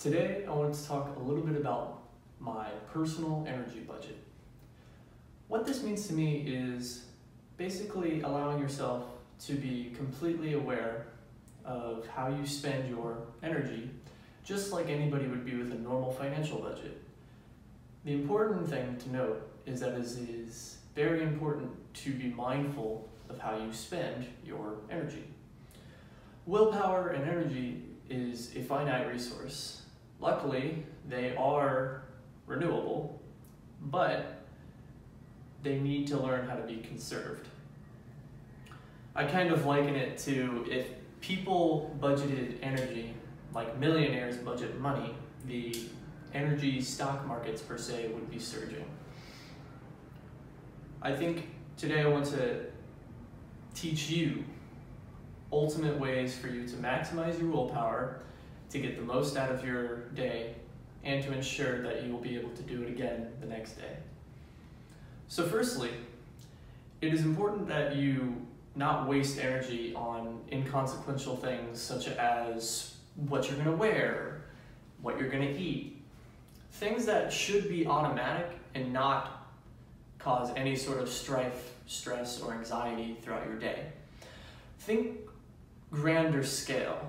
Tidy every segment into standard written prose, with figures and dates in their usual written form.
Today I wanted to talk a little bit about my personal energy budget. What this means to me is basically allowing yourself to be completely aware of how you spend your energy, just like anybody would be with a normal financial budget. The important thing to note is that it is very important to be mindful of how you spend your energy. Willpower and energy is a finite resource. Luckily, they are renewable, but they need to learn how to be conserved. I kind of liken it to if people budgeted energy like millionaires budget money, the energy stock markets per se would be surging. I think today I want to teach you ultimate ways for you to maximize your willpower, to get the most out of your day, and to ensure that you will be able to do it again the next day. So firstly, it is important that you not waste energy on inconsequential things such as what you're going to wear, what you're going to eat, things that should be automatic and not cause any sort of strife, stress, or anxiety throughout your day. Think grander scale.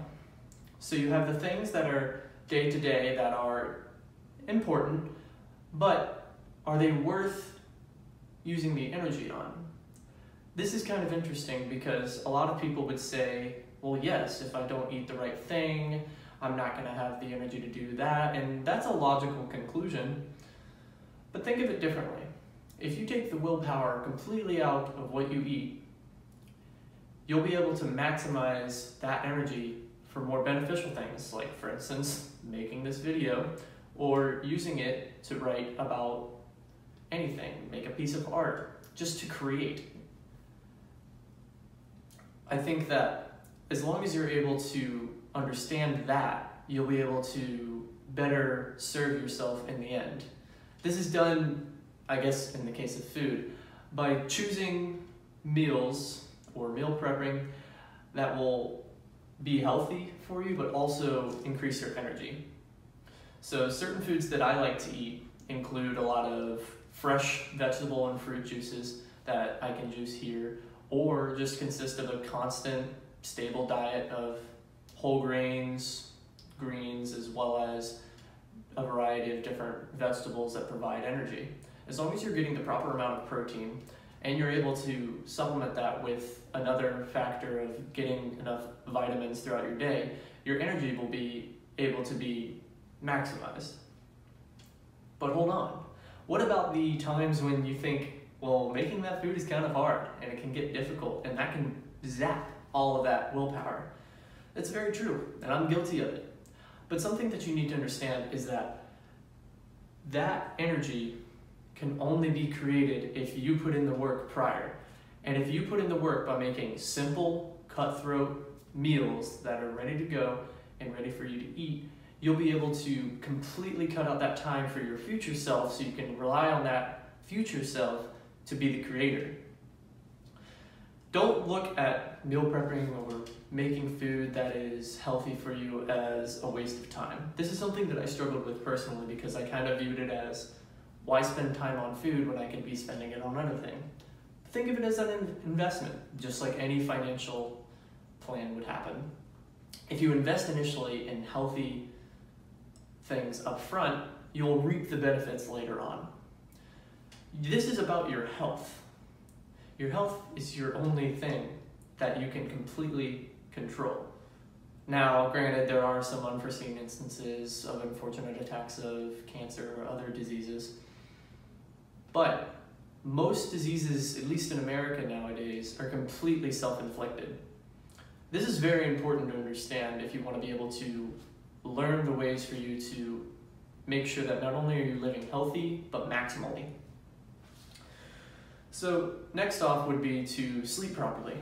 So you have the things that are day to day that are important, but are they worth using the energy on? This is kind of interesting because a lot of people would say, well, yes, if I don't eat the right thing, I'm not going to have the energy to do that, and that's a logical conclusion. But think of it differently. If you take the willpower completely out of what you eat, you'll be able to maximize that energy for more beneficial things, like, for instance, making this video, or using it to write about anything, make a piece of art, just to create. I think that as long as you're able to understand that, you'll be able to better serve yourself in the end. This is done, I guess, in the case of food, by choosing meals or meal prepping that will be healthy for you, but also increase your energy. So certain foods that I like to eat include a lot of fresh vegetable and fruit juices that I can juice here, or just consist of a constant, stable diet of whole grains, greens, as well as a variety of different vegetables that provide energy. As long as you're getting the proper amount of protein and you're able to supplement that with another factor of getting enough vitamins throughout your day, your energy will be able to be maximized. But hold on, what about the times when you think, well, making that food is kind of hard and it can get difficult and that can zap all of that willpower? It's very true, and I'm guilty of it. But something that you need to understand is that that energy can only be created if you put in the work prior. And if you put in the work by making simple, cutthroat meals that are ready to go and ready for you to eat, you'll be able to completely cut out that time for your future self so you can rely on that future self to be the creator. Don't look at meal prepping or making food that is healthy for you as a waste of time. This is something that I struggled with personally because I kind of viewed it as, why spend time on food when I could be spending it on other things? Think of it as an investment, just like any financial plan would happen. If you invest initially in healthy things up front, you'll reap the benefits later on. This is about your health. Your health is your only thing that you can completely control. Now, granted, there are some unforeseen instances of unfortunate attacks of cancer or other diseases, but most diseases, at least in America nowadays, are completely self-inflicted. This is very important to understand if you want to be able to learn the ways for you to make sure that not only are you living healthy, but maximally. So next off would be to sleep properly.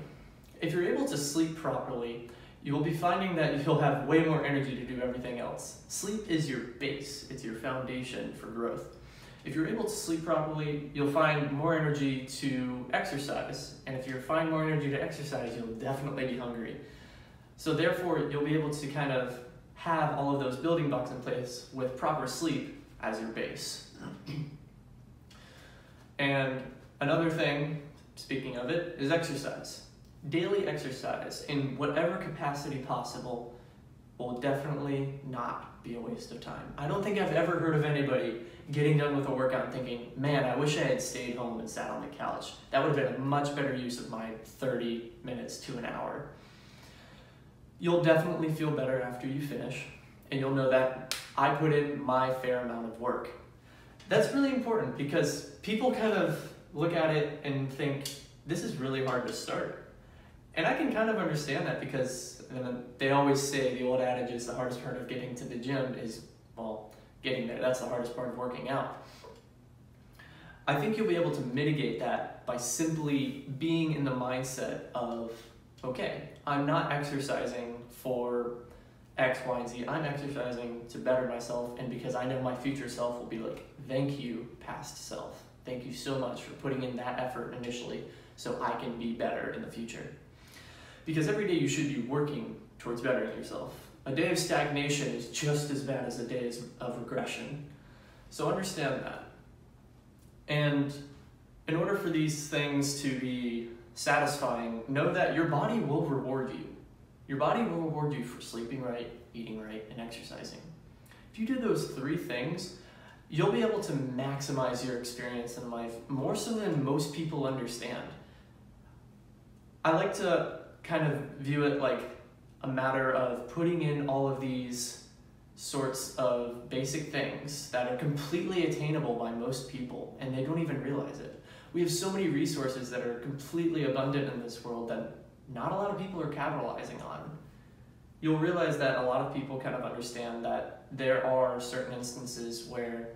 If you're able to sleep properly, you will be finding that you'll have way more energy to do everything else. Sleep is your base, it's your foundation for growth. If you're able to sleep properly, you'll find more energy to exercise. And if you find more energy to exercise, you'll definitely be hungry. So therefore, you'll be able to kind of have all of those building blocks in place with proper sleep as your base. And another thing, speaking of it, is exercise. Daily exercise in whatever capacity possible will definitely not be a waste of time. I don't think I've ever heard of anybody getting done with a workout and thinking, man, I wish I had stayed home and sat on the couch. That would have been a much better use of my 30 minutes to an hour. You'll definitely feel better after you finish, and you'll know that I put in my fair amount of work. That's really important because people kind of look at it and think, this is really hard to start. And I can kind of understand that because they always say, the old adage is the hardest part of getting to the gym is, well, getting there. That's the hardest part of working out. I think you'll be able to mitigate that by simply being in the mindset of, okay, I'm not exercising for X, Y, and Z. I'm exercising to better myself, and because I know my future self will be like, thank you, past self. Thank you so much for putting in that effort initially so I can be better in the future. Because every day you should be working towards bettering yourself. A day of stagnation is just as bad as a day of regression. So understand that. And in order for these things to be satisfying, know that your body will reward you. Your body will reward you for sleeping right, eating right, and exercising. If you do those three things, you'll be able to maximize your experience in life more so than most people understand. I like to kind of view it like a matter of putting in all of these sorts of basic things that are completely attainable by most people, and they don't even realize it. We have so many resources that are completely abundant in this world that not a lot of people are capitalizing on. You'll realize that a lot of people kind of understand that there are certain instances where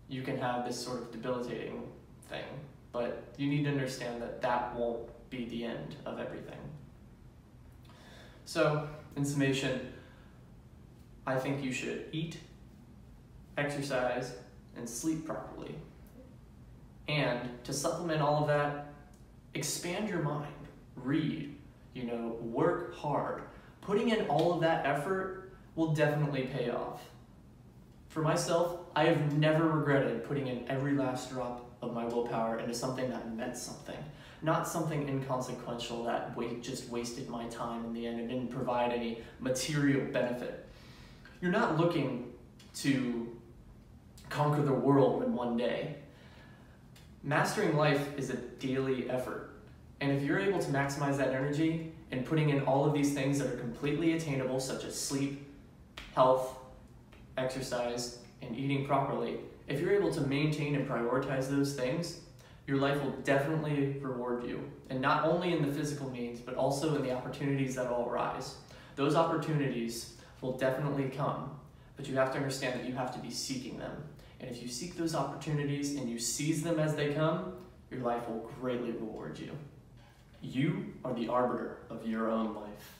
you can have this sort of debilitating thing, but you need to understand that that won't be the end of everything. So, in summation, I think you should eat, exercise, and sleep properly. And to supplement all of that, expand your mind, read, work hard. Putting in all of that effort will definitely pay off. For myself, I have never regretted putting in every last drop of my willpower into something that meant something. Not something inconsequential that just wasted my time in the end and didn't provide any material benefit. You're not looking to conquer the world in one day. Mastering life is a daily effort. And if you're able to maximize that energy and putting in all of these things that are completely attainable, such as sleep, health, exercise, and eating properly, if you're able to maintain and prioritize those things, your life will definitely reward you. And not only in the physical means, but also in the opportunities that will arise. Those opportunities will definitely come, but you have to understand that you have to be seeking them. And if you seek those opportunities and you seize them as they come, your life will greatly reward you. You are the arbiter of your own life.